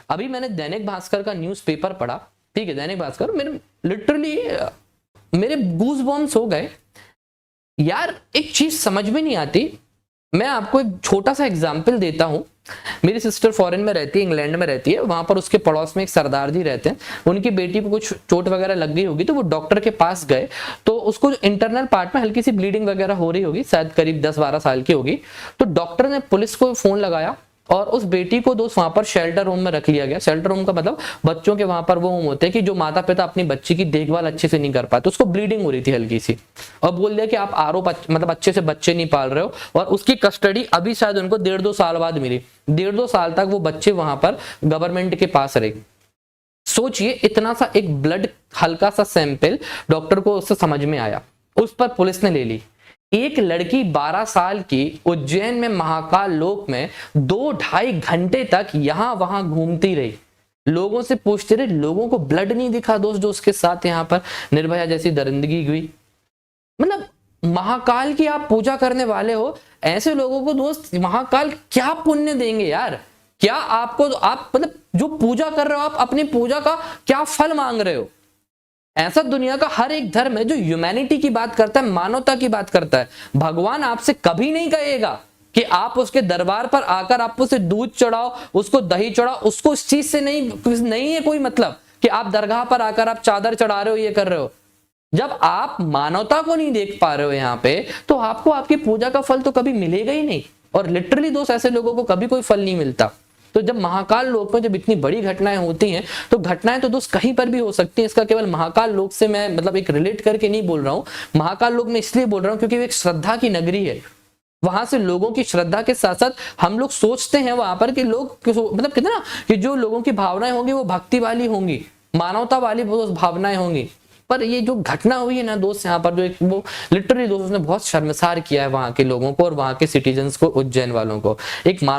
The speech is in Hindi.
अभी मैंने दैनिक भास्कर का न्यूज़पेपर पढ़ा, ठीक है, दैनिक भास्कर, मेरे लिटरली मेरे गूज बॉम्ब्स हो गए यार। एक चीज समझ में नहीं आती। मैं आपको एक छोटा सा एग्जाम्पल देता हूं। मेरी सिस्टर फॉरेन में रहती है, इंग्लैंड में रहती है। वहां पर उसके पड़ोस में एक सरदार जी रहते हैं। उनकी बेटी को कुछ चोट वगैरह लग गई होगी, तो वो डॉक्टर के पास गए। तो उसको इंटरनल पार्ट में हल्की सी ब्लीडिंग वगैरह हो रही होगी, शायद करीब 10-12 साल की होगी। तो डॉक्टर ने पुलिस को फोन लगाया और उस बेटी को दोस्त वहां पर शेल्टर होम में रख लिया गया। शेल्टर होम का मतलब बच्चों के वहां पर वो होम होते हैं कि जो माता पिता अपनी बच्ची की देखभाल अच्छे से नहीं कर पाते। उसको ब्लीडिंग हो रही थी हल्की सी, और बोल दिया कि आप आरोप मतलब अच्छे से बच्चे नहीं पाल रहे हो। और उसकी कस्टडी अभी शायद उनको 1.5-2 साल बाद मिली। 1.5-2 साल तक वो बच्चे वहां पर गवर्नमेंट के पास रहे। सोचिए, इतना सा एक ब्लड हल्का सा सैंपल डॉक्टर को उससे समझ में आया, उस पर पुलिस ने ले ली। एक लड़की 12 साल की उज्जैन में महाकाल लोक में 2-2.5 घंटे तक यहां वहां घूमती रही, लोगों से पूछते रहे। लोगों को ब्लड नहीं दिखा दोस्त जो उसके साथ यहां पर निर्भया जैसी दरिंदगी हुई। मतलब महाकाल की आप पूजा करने वाले हो, ऐसे लोगों को दोस्त महाकाल क्या पुण्य देंगे यार? क्या आपको, आप मतलब जो पूजा कर रहे हो, आप अपनी पूजा का क्या फल मांग रहे हो? ऐसा दुनिया का हर एक धर्म है जो ह्यूमैनिटी की बात करता है, मानवता की बात करता है। भगवान आपसे कभी नहीं कहेगा कि आप उसके दरबार पर आकर आप उसे दूध चढ़ाओ, उसको दही चढ़ाओ। उसको इस चीज से नहीं है कोई मतलब कि आप दरगाह पर आकर आप चादर चढ़ा रहे हो, ये कर रहे हो। जब आप मानवता को नहीं देख पा रहे हो यहाँ पे, तो आपको आपकी पूजा का फल तो कभी मिलेगा ही नहीं। और लिटरली दोस्त, ऐसे लोगों को कभी कोई फल नहीं मिलता। तो जब महाकाल लोक में जब इतनी बड़ी घटनाएं होती हैं, तो घटनाएं तो दोस्त कहीं पर भी हो सकती हैं। इसका केवल महाकाल लोक से मैं मतलब एक रिलेट करके नहीं बोल रहा हूँ। महाकाल लोक में इसलिए बोल रहा हूँ क्योंकि वो एक श्रद्धा की नगरी है। वहां से लोगों की श्रद्धा के साथ साथ हम लोग सोचते हैं वहां पर कि लोग मतलब कहते ना कि जो लोगों की भावनाएं होंगी वो भक्ति वाली होंगी, मानवता वाली भावनाएं होंगी। पर ये जो घटना हुई है ना दोस्त, यहाँ पर जो एक वो लिटरली दोस्त ने बहुत शर्मसार किया है वहां के लोगों को और वहां के सिटीजन्स को, उज्जैन वालों को। एक